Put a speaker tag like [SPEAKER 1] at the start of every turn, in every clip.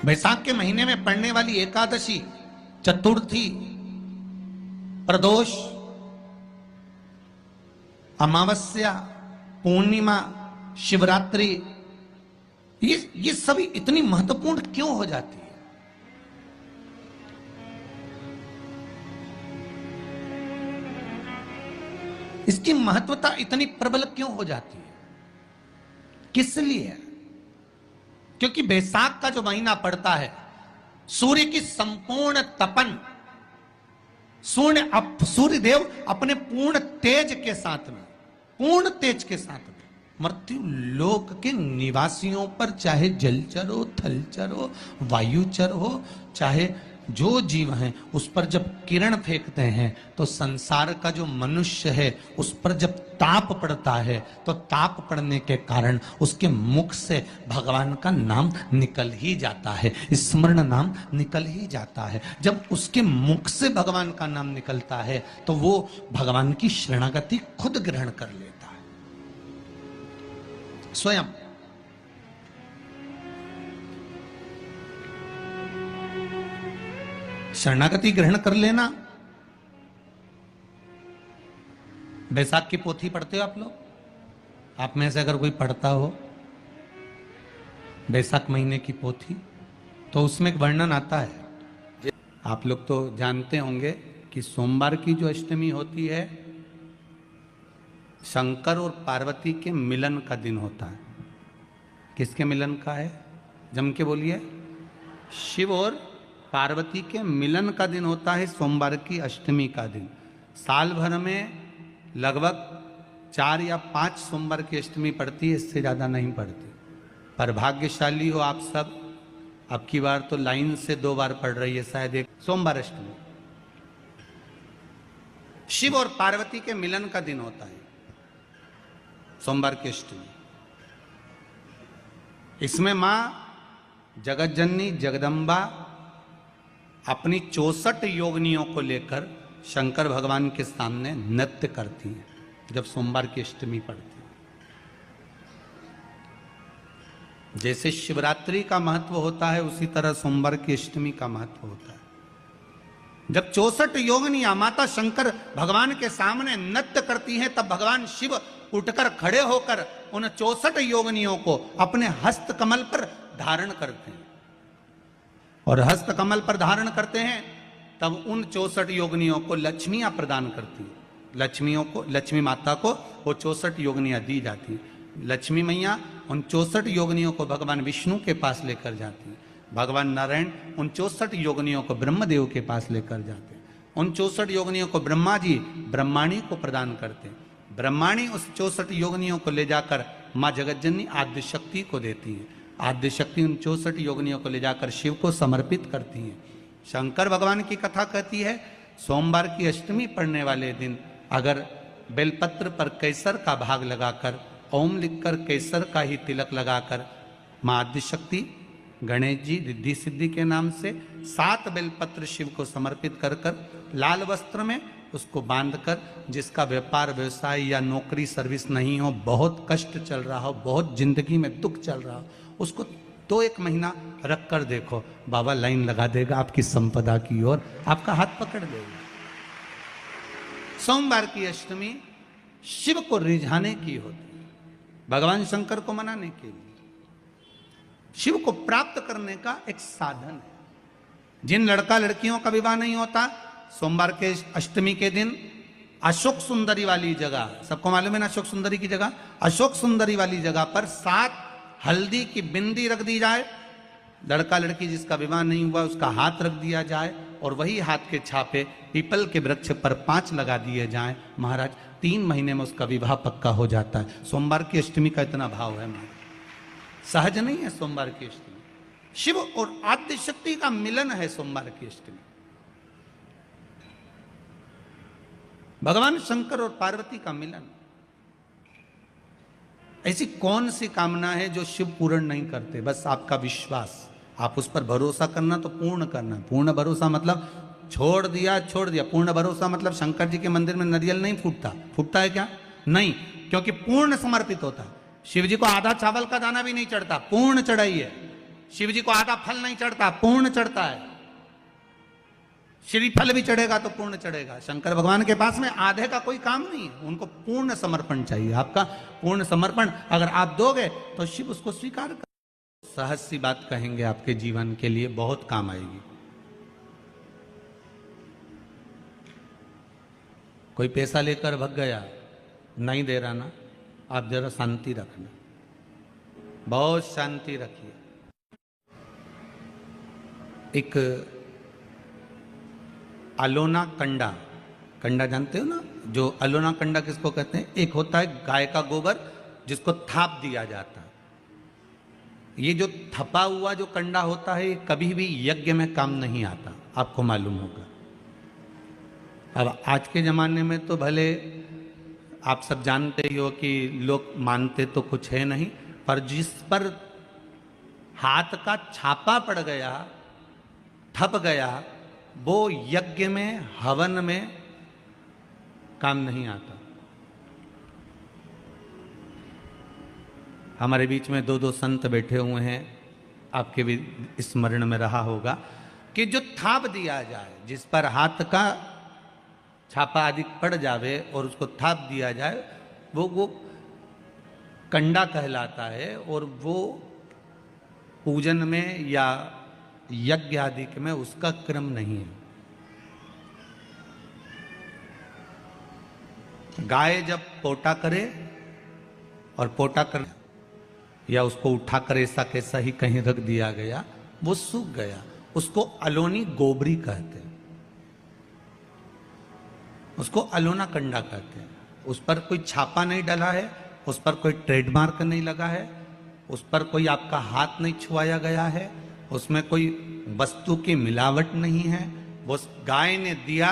[SPEAKER 1] वैशाख के महीने में पड़ने वाली एकादशी, चतुर्थी, प्रदोष, अमावस्या, पूर्णिमा, शिवरात्रि, ये सभी इतनी महत्वपूर्ण क्यों हो जाती है? इसकी महत्वता इतनी प्रबल क्यों हो जाती है? किस लिए? क्योंकि बैसाख का जो महीना पड़ता है, सूर्य की संपूर्ण तपन, सूर्य देव अपने पूर्ण तेज के साथ में, पूर्ण तेज के साथ में मृत्यु लोक के निवासियों पर, चाहे जलचर हो, थलचर हो, वायुचर हो, चाहे जो जीव हैं, उस पर जब किरण फेंकते हैं तो संसार का जो मनुष्य है उस पर जब ताप पड़ता है तो ताप पड़ने के कारण उसके मुख से भगवान का नाम निकल ही जाता है, स्मरण नाम निकल ही जाता है। जब उसके मुख से भगवान का नाम निकलता है तो वो भगवान की शरणागति खुद ग्रहण कर लेता है स्वयं। शरणागति ग्रहण कर लेना। बैसाख की पोथी पढ़ते हो आप लोग? आप में से अगर कोई पढ़ता हो बैसाख महीने की पोथी, तो उसमें एक वर्णन आता है। आप लोग तो जानते होंगे कि सोमवार की जो अष्टमी होती है, शंकर और पार्वती के मिलन का दिन होता है। किसके मिलन का है? जम के बोलिए। शिव और पार्वती के मिलन का दिन होता है सोमवार की अष्टमी का दिन। साल भर में लगभग 4 या 5 सोमवार की अष्टमी पड़ती है, इससे ज़्यादा नहीं पड़ती। पर भाग्यशाली हो आप सब, अब की बार तो लाइन से 2 बार पड़ रही है शायद एक सोमवार अष्टमी। शिव और पार्वती के मिलन का दिन होता है सोमवार की अष्टमी। इसमें मां जगत जननी जगदम्बा अपनी 64 योगिनियों को लेकर शंकर भगवान के सामने नृत्य करती हैं जब सोमवार की अष्टमी पड़ती है। जैसे शिवरात्रि का महत्व होता है उसी तरह सोमवार की अष्टमी का महत्व होता है। जब 64 योगिनियां माता शंकर भगवान के सामने नृत्य करती हैं तब भगवान शिव उठकर खड़े होकर उन 64 योगिनियों को अपने हस्त कमल पर धारण करते हैं, और हस्त कमल पर धारण करते हैं तब उन 64 योगिनियों को लक्ष्मियां प्रदान करती हैं। लक्ष्मी माता को वो 64 योगिनियां दी जाती हैं। लक्ष्मी मैया उन 64 योगिनियों को भगवान विष्णु के पास लेकर जाती हैं। भगवान नारायण उन 64 योगिनियों को ब्रह्मदेव के पास लेकर जाते हैं। उन 64 योगिनियों को ब्रह्मा जी ब्रह्माणी को प्रदान करते हैं। ब्रह्माणी उस 64 योगिनियों को ले जाकर माँ जगतजननी आद्य शक्ति को देती है। आद्य शक्ति उन 64 योगिनियों को ले जाकर शिव को समर्पित करती हैं। शंकर भगवान की कथा कहती है, सोमवार की अष्टमी पड़ने वाले दिन अगर बेलपत्र पर केसर का भाग लगाकर, ओम लिखकर केसर का ही तिलक लगाकर माँ आद्य शक्ति गणेश जी रिद्धि सिद्धि के नाम से 7 बेलपत्र शिव को समर्पित कर लाल वस्त्र में उसको बांधकर, जिसका व्यापार व्यवसाय या नौकरी सर्विस नहीं हो, बहुत कष्ट चल रहा हो, बहुत जिंदगी में दुख चल रहा हो, उसको 2-1 महीना रख कर देखो, बाबा लाइन लगा देगा आपकी संपदा की ओर, आपका हाथ पकड़ देगा। सोमवार की अष्टमी शिव को रिझाने की होती है, भगवान शंकर को मनाने के लिए, शिव को प्राप्त करने का एक साधन है। जिन लड़का लड़कियों का विवाह नहीं होता, सोमवार के अष्टमी के दिन अशोक सुंदरी वाली जगह, सबको मालूम है ना अशोक सुंदरी की जगह, अशोक सुंदरी वाली जगह पर 7 हल्दी की बिंदी रख दी जाए। लड़का लड़की जिसका विवाह नहीं हुआ उसका हाथ रख दिया जाए, और वही हाथ के छापे पीपल के वृक्ष पर 5 लगा दिए जाएं। महाराज 3 महीने में उसका विवाह पक्का हो जाता है। सोमवार की अष्टमी का इतना भाव है महाराज, सहज नहीं है सोमवार की अष्टमी। शिव और आद्य शक्ति का मिलन है सोमवार की अष्टमी। भगवान शंकर और पार्वती का मिलन। ऐसी कौन सी कामना है जो शिव पूर्ण नहीं करते? बस आपका विश्वास, आप उस पर भरोसा करना तो पूर्ण करना। पूर्ण भरोसा मतलब छोड़ दिया। पूर्ण भरोसा मतलब शंकर जी के मंदिर में नारियल नहीं फूटता है क्या? नहीं, क्योंकि पूर्ण समर्पित होता है। शिव जी को आधा चावल का दाना भी नहीं चढ़ता, पूर्ण चढ़ाई है। शिव जी को आधा फल नहीं चढ़ता, पूर्ण चढ़ता है। श्रीफल भी चढ़ेगा तो पूर्ण चढ़ेगा। शंकर भगवान के पास में आधे का कोई काम नहीं है, उनको पूर्ण समर्पण चाहिए। आपका पूर्ण समर्पण अगर आप दोगे तो शिव उसको स्वीकार कर। सहज सी बात कहेंगे, आपके जीवन के लिए बहुत काम आएगी। कोई पैसा लेकर भग गया, नहीं दे रहा ना, आप जरा शांति रखना, बहुत शांति रखिए। एक अलोना कंडा, कंडा जानते हो ना, जो अलोना कंडा किसको कहते हैं? एक होता है गाय का गोबर जिसको थाप दिया जाता है। ये जो थपा हुआ जो कंडा होता है, ये कभी भी यज्ञ में काम नहीं आता, आपको मालूम होगा। अब आज के जमाने में तो भले आप सब जानते ही हो कि लोग मानते तो कुछ है नहीं, पर जिस पर हाथ का छापा पड़ गया, थप गया, वो यज्ञ में, हवन में काम नहीं आता। हमारे बीच में दो संत बैठे हुए हैं, आपके भी स्मरण में रहा होगा कि जो थाप दिया जाए, जिस पर हाथ का छापा आदि पड़ जावे और उसको थाप दिया जाए, वो कंडा कहलाता है। और वो पूजन में या यज्ञ आदि में उसका क्रम नहीं है। गाय जब पोटा करे और पोटा कर या उसको उठाकर ऐसा कैसा ही कहीं रख दिया गया, वो सूख गया, उसको अलोनी गोबरी कहते हैं, उसको अलोना कंडा कहते हैं। उस पर कोई छापा नहीं डला है, उस पर कोई ट्रेडमार्क नहीं लगा है, उस पर कोई आपका हाथ नहीं छुआया गया है, उसमें कोई वस्तु की मिलावट नहीं है। वो गाय ने दिया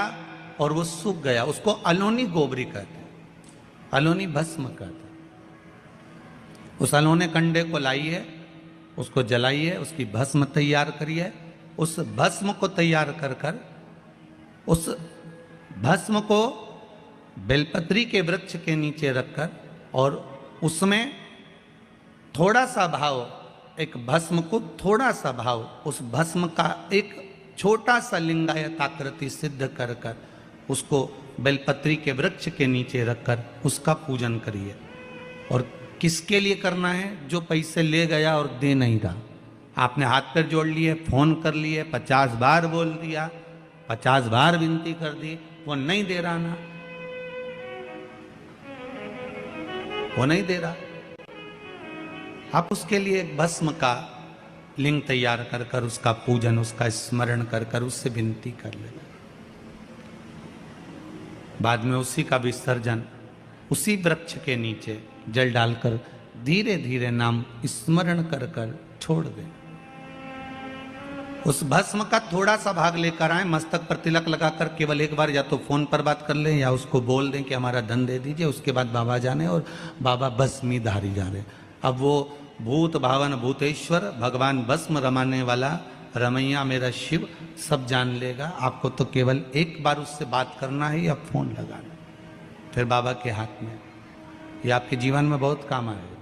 [SPEAKER 1] और वो सूख गया, उसको अलोनी गोबरी कहते हैं, अलोनी भस्म कहते हैं। उस अलोने कंडे को लाइए, उसको जलाइए, उसकी भस्म तैयार करिए। उस भस्म को तैयार कर कर उस भस्म को बेलपत्री के वृक्ष के नीचे रखकर और उसमें थोड़ा सा भाव, एक भस्म को थोड़ा सा भाव, उस भस्म का एक छोटा सा लिंगायत आकृति सिद्ध कर कर उसको बेलपत्री के वृक्ष के नीचे रखकर उसका पूजन करिए। और किसके लिए करना है? जो पैसे ले गया और दे नहीं रहा। आपने हाथ पैर जोड़ लिए, फोन कर लिए, 50 बार बोल दिया, 50 बार विनती कर दी, वो नहीं दे रहा ना, वो नहीं दे रहा। आप उसके लिए एक भस्म का लिंग तैयार कर कर उसका पूजन, उसका स्मरण कर कर उससे विनती कर लेना। बाद में उसी का विसर्जन उसी वृक्ष के नीचे जल डालकर धीरे धीरे नाम स्मरण कर कर छोड़ दें। उस भस्म का थोड़ा सा भाग लेकर आए, मस्तक पर तिलक लगाकर केवल एक बार या तो फोन पर बात कर लें या उसको बोल दें कि हमारा धन दे दीजिए। उसके बाद बाबा जाने और बाबा भस्मी धारी जा रहे। अब वो भूत भावन भूतेश्वर भगवान भस्म रमाने वाला रमैया मेरा शिव सब जान लेगा। आपको तो केवल एक बार उससे बात करना है या फोन लगाना, फिर बाबा के हाथ में। ये आपके जीवन में बहुत काम आएगा।